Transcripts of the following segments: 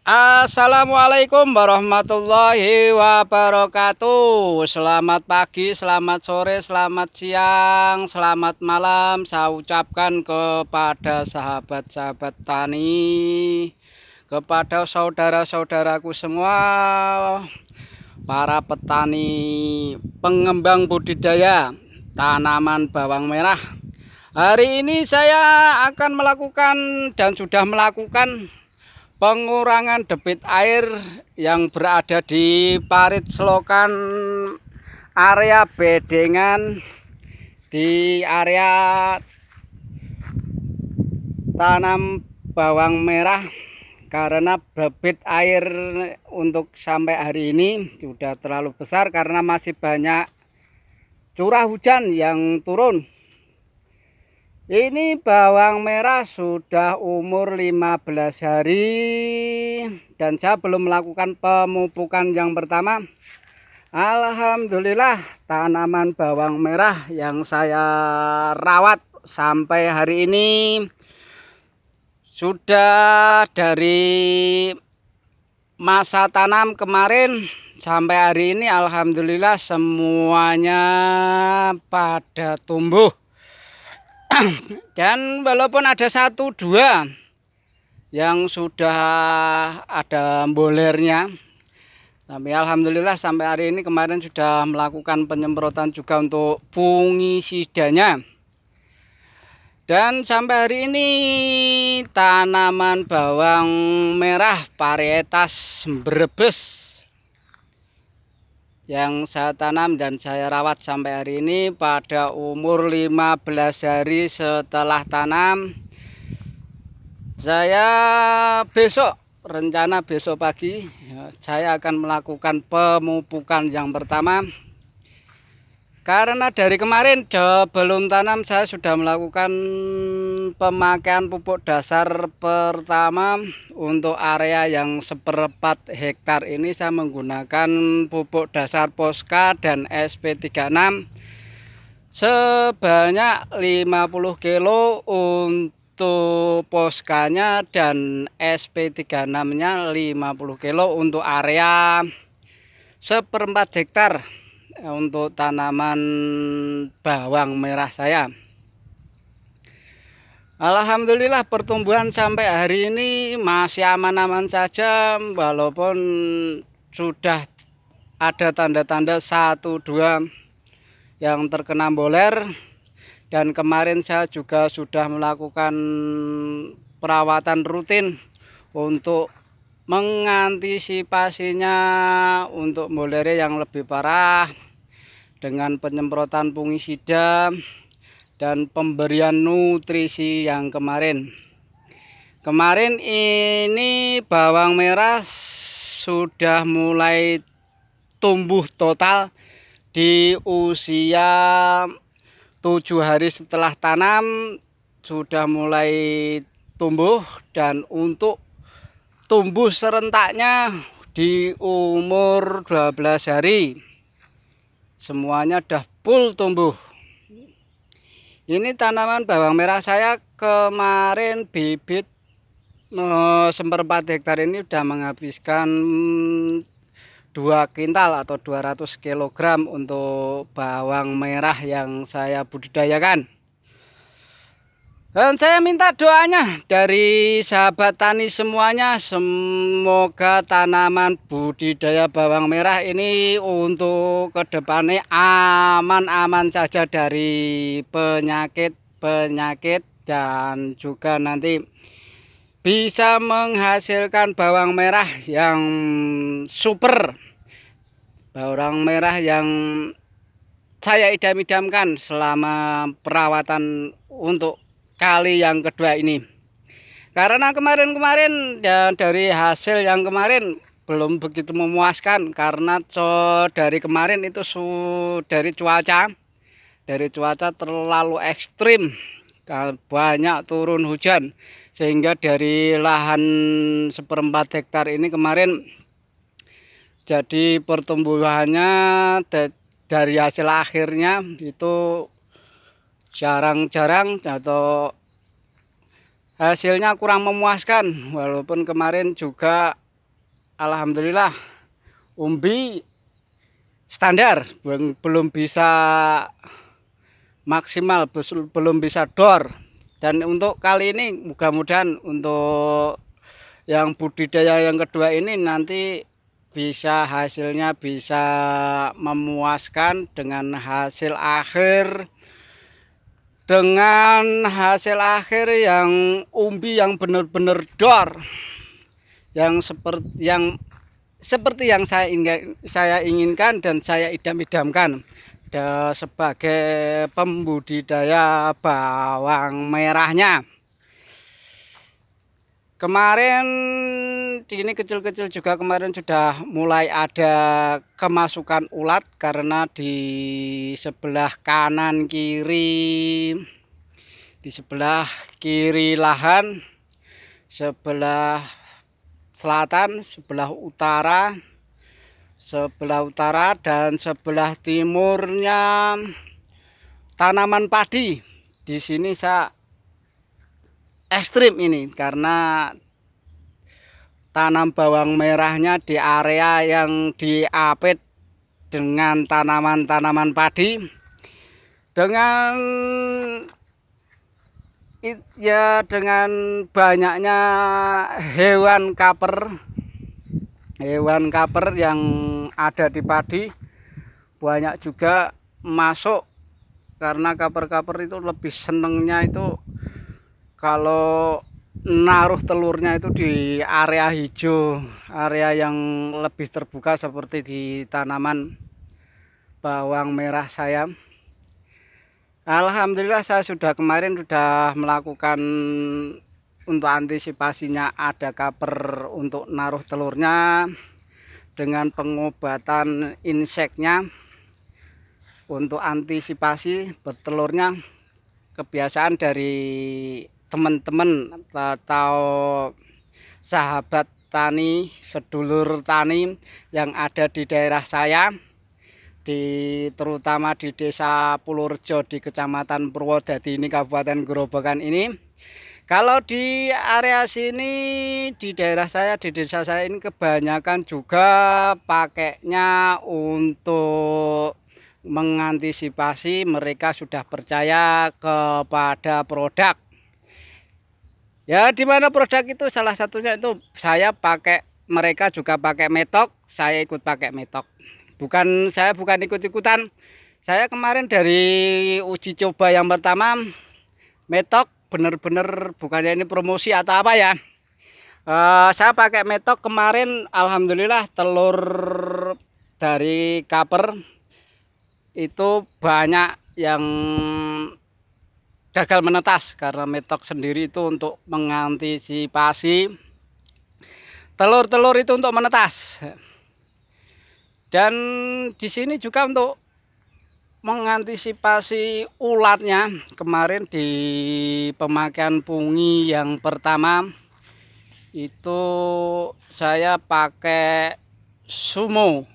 Assalamualaikum warahmatullahi wabarakatuh. Selamat pagi, selamat sore, selamat siang, selamat malam. Saya ucapkan kepada sahabat-sahabat tani, kepada saudara-saudaraku semua, para petani pengembang budidaya tanaman bawang merah. Hari ini saya akan melakukan dan sudah melakukan pengurangan debit air yang berada di parit selokan area bedengan di area tanam bawang merah, karena debit air untuk sampai hari ini sudah terlalu besar karena masih banyak curah hujan yang turun. Ini bawang merah sudah umur 15 hari dan saya belum melakukan pemupukan yang pertama. Alhamdulillah, tanaman bawang merah yang saya rawat sampai hari ini sudah dari masa tanam kemarin sampai hari ini alhamdulillah semuanya pada tumbuh. Dan walaupun ada satu dua yang sudah ada mbolernya, tapi alhamdulillah sampai hari ini kemarin sudah melakukan penyemprotan juga untuk fungisidanya. Dan sampai hari ini tanaman bawang merah varietas Brebes yang saya tanam dan saya rawat sampai hari ini pada umur 15 hari setelah tanam. Saya rencana besok pagi saya akan melakukan pemupukan yang pertama, karena dari kemarin sebelum tanam saya sudah melakukan pemakaian pupuk dasar pertama. Untuk area yang 1/4 hektar ini saya menggunakan pupuk dasar Posca dan SP36 sebanyak 50 kilo untuk Poscanya dan SP36 nya 50 kilo untuk area 1/4 hektar untuk tanaman bawang merah saya. Alhamdulillah pertumbuhan sampai hari ini masih aman-aman saja, walaupun sudah ada tanda-tanda 1-2 yang terkena boler. Dan kemarin saya juga sudah melakukan perawatan rutin untuk mengantisipasinya untuk bolernya yang lebih parah dengan penyemprotan fungisida dan pemberian nutrisi yang kemarin. Kemarin ini bawang merah sudah mulai tumbuh total di usia 7 hari setelah tanam, sudah mulai tumbuh, dan untuk tumbuh serentaknya di umur 12 hari semuanya sudah full tumbuh. Ini tanaman bawang merah saya kemarin bibit 1/4 hektar ini sudah menghabiskan 2 kintal atau 200 kg untuk bawang merah yang saya budidayakan. Dan saya minta doanya dari sahabat tani semuanya, semoga tanaman budidaya bawang merah ini untuk kedepannya aman-aman saja dari penyakit-penyakit, dan juga nanti bisa menghasilkan bawang merah yang super, bawang merah yang saya idam-idamkan selama perawatan untuk kali yang kedua ini. Karena kemarin-kemarin dan dari hasil yang kemarin belum begitu memuaskan, karena dari kemarin itu dari cuaca terlalu ekstrim, banyak turun hujan, sehingga dari lahan 1/4 hektar ini kemarin jadi pertumbuhannya dari hasil akhirnya itu jarang-jarang atau hasilnya kurang memuaskan. Walaupun kemarin juga alhamdulillah umbi standar, belum bisa maksimal, belum bisa dor. Dan untuk kali ini mudah-mudahan untuk yang budidaya yang kedua ini nanti bisa hasilnya bisa memuaskan dengan hasil akhir yang umbi yang benar-benar dor, yang seperti yang saya inginkan dan saya idam-idamkan sebagai pembudidaya bawang merahnya. Kemarin ini kecil-kecil juga, kemarin sudah mulai ada kemasukan ulat karena di sebelah kanan kiri, di sebelah kiri lahan, sebelah selatan, sebelah utara dan sebelah timurnya tanaman padi. Di sini saya ekstrim ini karena tanam bawang merahnya di area yang diapit dengan tanaman-tanaman padi, dengan banyaknya hewan kaper yang ada di padi, banyak juga masuk karena kaper-kaper itu lebih senengnya itu kalau naruh telurnya itu di area hijau, area yang lebih terbuka seperti di tanaman bawang merah saya. Alhamdulillah saya kemarin sudah melakukan untuk antisipasinya ada kaper untuk naruh telurnya dengan pengobatan inseknya untuk antisipasi bertelurnya. Kebiasaan dari teman-teman atau sahabat tani, sedulur tani yang ada di daerah saya, terutama di Desa Pulurjo di Kecamatan Purwodadi ini, Kabupaten Grobogan ini. Kalau di area sini, di daerah saya, di desa saya ini kebanyakan juga pakainya untuk mengantisipasi, mereka sudah percaya kepada produk. Ya, di mana produk itu salah satunya itu saya pakai, mereka juga pakai metok, saya ikut pakai metok. Saya bukan ikut-ikutan. Saya kemarin dari uji coba yang pertama metok, bener-bener bukannya ini promosi atau apa ya. Saya pakai metok kemarin, alhamdulillah telur dari kaper itu banyak yang gagal menetas karena metok sendiri itu untuk mengantisipasi telur-telur itu untuk menetas. Dan di sini juga untuk mengantisipasi ulatnya, kemarin di pemakaian pungi yang pertama itu saya pakai Sumo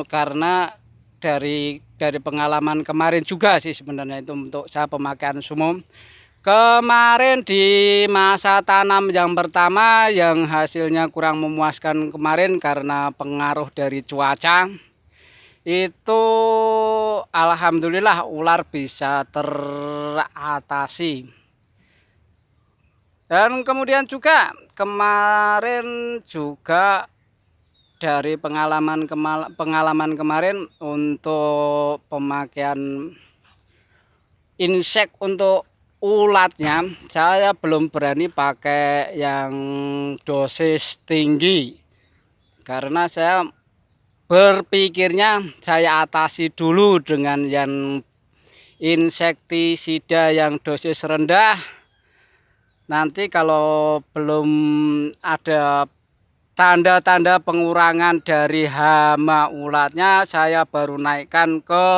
karena dari pengalaman kemarin juga sih sebenarnya itu untuk saya pemakaian Sumo. Kemarin di masa tanam yang pertama yang hasilnya kurang memuaskan kemarin karena pengaruh dari cuaca, itu alhamdulillah ular bisa teratasi. Dan kemudian juga kemarin juga dari pengalaman kemarin untuk pemakaian insek untuk ulatnya, saya belum berani pakai yang dosis tinggi karena saya berpikirnya saya atasi dulu dengan yang insektisida yang dosis rendah. Nanti kalau belum ada tanda-tanda pengurangan dari hama ulatnya, saya baru naikkan ke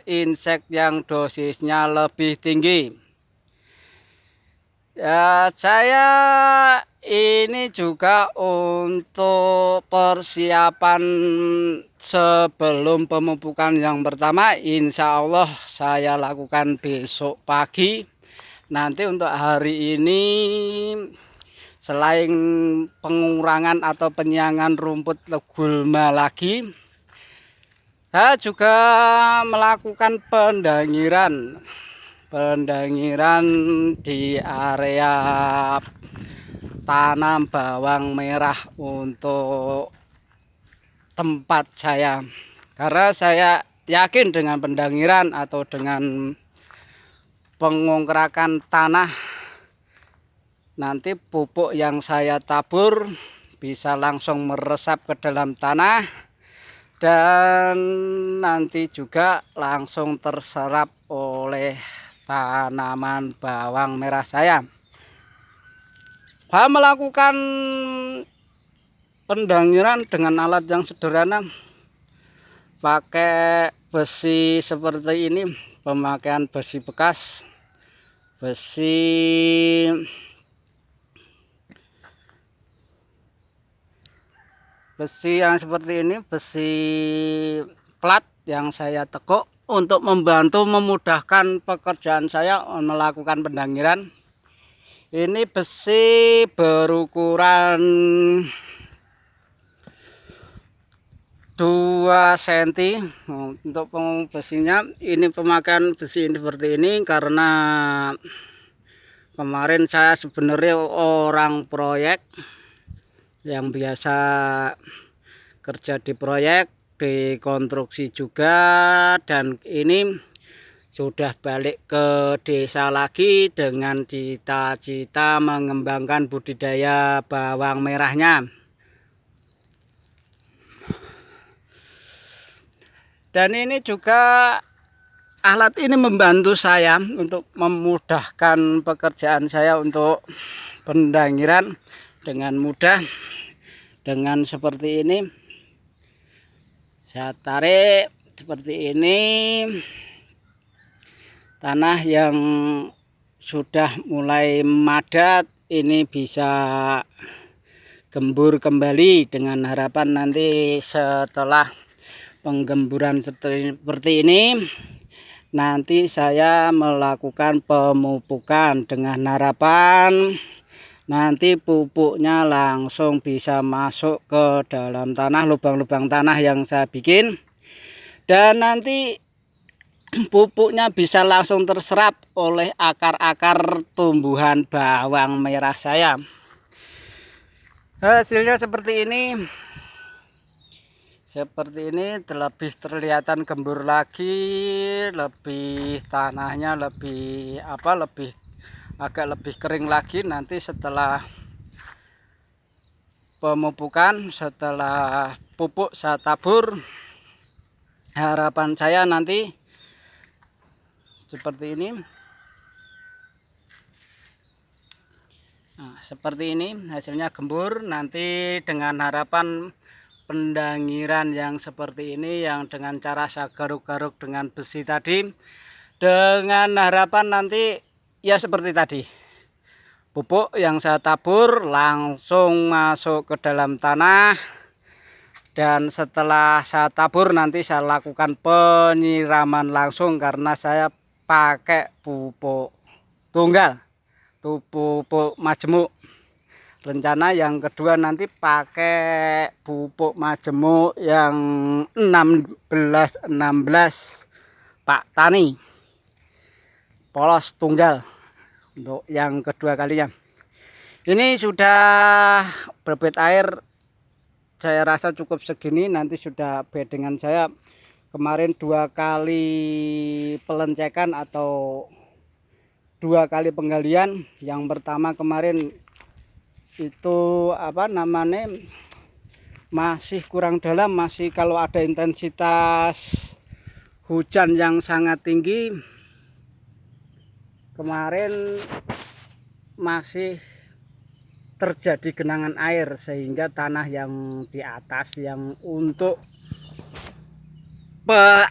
insek yang dosisnya lebih tinggi. Ya, saya ini juga untuk persiapan sebelum pemupukan yang pertama, insya Allah saya lakukan besok pagi. Nanti untuk hari ini selain pengurangan atau penyiangan rumput gulma lagi, saya juga melakukan pendangiran di area tanam bawang merah untuk tempat saya, karena saya yakin dengan pendangiran atau dengan pengongkrakan tanah, nanti pupuk yang saya tabur bisa langsung meresap ke dalam tanah dan nanti juga langsung terserap oleh tanaman bawang merah saya. Saya melakukan pendangiran dengan alat yang sederhana, pakai besi seperti ini, pemakaian besi bekas, besi yang seperti ini, besi plat yang saya tekuk untuk membantu memudahkan pekerjaan saya melakukan pendangiran. Ini besi berukuran 2 cm. Untuk besinya ini, pemakaian besi ini seperti ini karena kemarin saya sebenarnya orang proyek yang biasa kerja di proyek, di konstruksi juga, dan ini sudah balik ke desa lagi dengan cita-cita mengembangkan budidaya bawang merahnya. Dan ini juga alat ini membantu saya untuk memudahkan pekerjaan saya untuk pendangiran dengan mudah. Dengan seperti ini, saya tarik seperti ini. Tanah yang sudah mulai madat ini bisa gembur kembali, dengan harapan nanti setelah penggemburan seperti ini nanti saya melakukan pemupukan dengan harapan nanti pupuknya langsung bisa masuk ke dalam tanah, lubang-lubang tanah yang saya bikin, dan nanti pupuknya bisa langsung terserap oleh akar-akar tumbuhan bawang merah saya. Hasilnya seperti ini. Lebih terlihatan gembur lagi, lebih tanahnya agak lebih kering lagi. Nanti setelah pemupukan, setelah pupuk saya tabur, harapan saya nanti seperti ini. Nah, seperti ini hasilnya gembur. Nanti dengan harapan pendangiran yang seperti ini, yang dengan cara saya garuk-garuk dengan besi tadi, dengan harapan nanti ya seperti tadi, pupuk yang saya tabur langsung masuk ke dalam tanah, dan setelah saya tabur nanti saya lakukan penyiraman langsung karena saya pakai pupuk tunggal, pupuk majemuk. Rencana yang kedua nanti pakai pupuk majemuk yang 16 Pak Tani polos tunggal untuk yang kedua kalinya. Ini sudah bebet air saya rasa cukup segini, nanti sudah bedengan saya. Kemarin 2 kali pelencekan atau 2 kali penggalian. Yang pertama kemarin itu masih kurang dalam, masih kalau ada intensitas hujan yang sangat tinggi. Kemarin masih terjadi genangan air sehingga tanah yang di atas yang untuk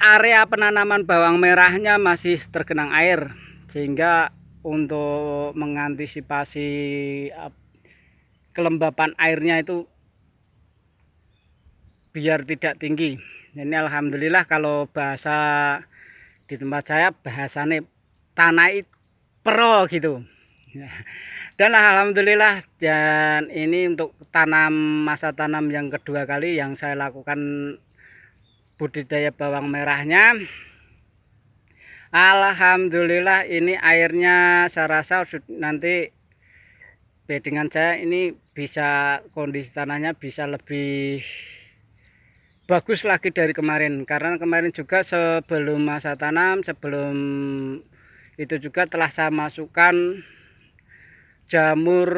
area penanaman bawang merahnya masih tergenang air, sehingga untuk mengantisipasi kelembapan airnya itu biar tidak tinggi. Ini alhamdulillah, kalau bahasa di tempat saya bahasanya tanah pro gitu. Dan alhamdulillah, dan ini untuk masa tanam yang kedua kali yang saya lakukan budidaya bawang merahnya. Alhamdulillah, ini airnya saya rasa nanti bedengan saya ini bisa, kondisi tanahnya bisa lebih bagus lagi dari kemarin, karena kemarin juga sebelum masa tanam, sebelum itu juga telah saya masukkan jamur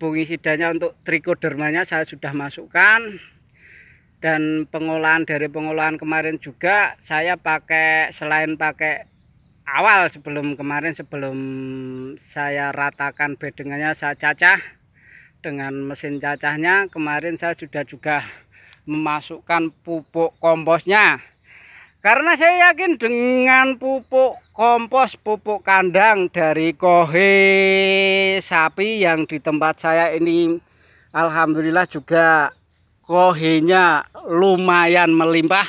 fungisidanya untuk trichodermanya, saya sudah masukkan. Dan dari pengolahan kemarin juga saya pakai, selain pakai awal sebelum saya ratakan bedengannya, saya cacah dengan mesin cacahnya. Kemarin saya sudah juga memasukkan pupuk komposnya, karena saya yakin dengan pupuk kompos, pupuk kandang dari kohe sapi yang di tempat saya ini, alhamdulillah juga kohenya lumayan melimpah.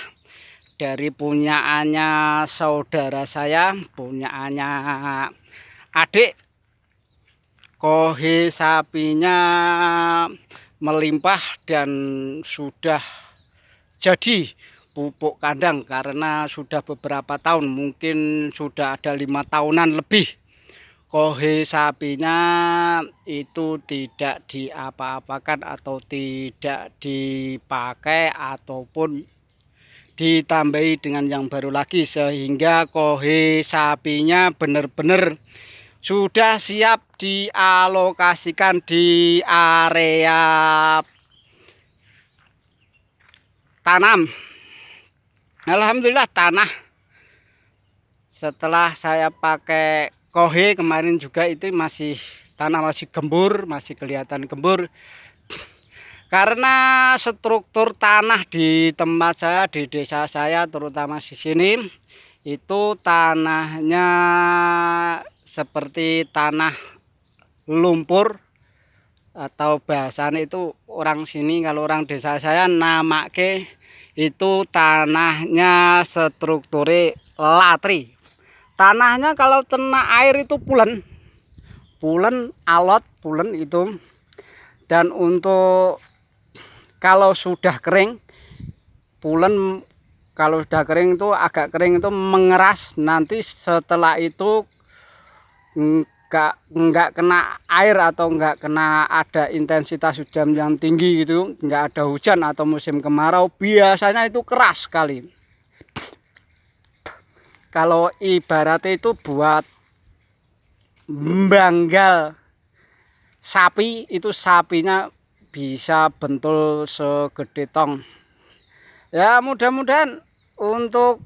Dari punyaannya saudara saya, punyaannya adik, kohe sapinya melimpah dan sudah jadi pupuk kandang, karena sudah beberapa tahun, mungkin sudah ada 5 tahunan lebih kohe sapinya itu tidak diapa-apakan atau tidak dipakai ataupun ditambahi dengan yang baru lagi, sehingga kohe sapinya benar-benar sudah siap dialokasikan di area tanam. Alhamdulillah, tanah setelah saya pakai kohe kemarin juga itu tanah masih gembur, masih kelihatan gembur, karena struktur tanah di tempat saya, di desa saya, terutama di sini, itu tanahnya seperti tanah lumpur, atau bahasanya itu orang sini, kalau orang desa saya namake itu tanahnya strukturnya latri. Tanahnya kalau kena air itu pulen, alot, pulen itu. Dan untuk kalau sudah kering, pulen, kalau sudah kering itu agak kering itu mengeras, nanti setelah itu enggak kena air atau enggak kena ada intensitas hujan yang tinggi gitu, enggak ada hujan atau musim kemarau, biasanya itu keras sekali. Kalau ibaratnya itu buat membanggal sapi, itu sapinya bisa bentul segede tong. Ya, mudah-mudahan untuk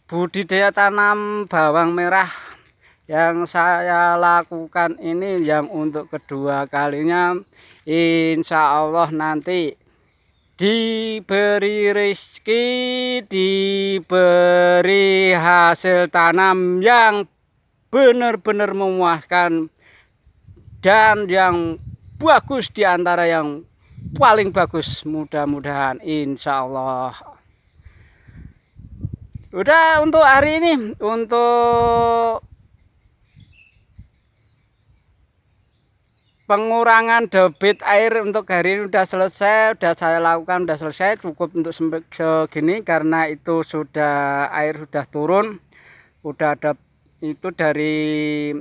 budidaya tanam bawang merah yang saya lakukan ini yang untuk kedua kalinya, insya Allah nanti diberi rezeki, diberi hasil tanam yang benar-benar memuaskan, dan yang bagus di antara yang paling bagus, mudah-mudahan insya Allah. Udah untuk hari ini, untuk pengurangan debit air untuk hari ini udah selesai, udah saya lakukan, udah selesai, cukup untuk segini, karena itu sudah air sudah turun, udah ada itu dari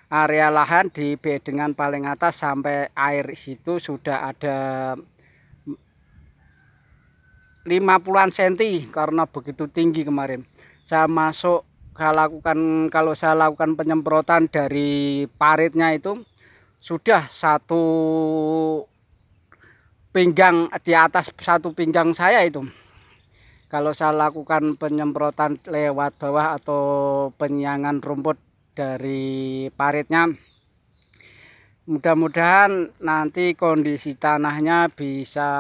area lahan di bedengan paling atas sampai air situ sudah ada 50-an cm, karena begitu tinggi kemarin. Kalau saya lakukan penyemprotan dari paritnya itu sudah satu pinggang, di atas satu pinggang saya itu. Kalau saya lakukan penyemprotan lewat bawah atau penyiangan rumput dari paritnya, mudah-mudahan nanti kondisi tanahnya bisa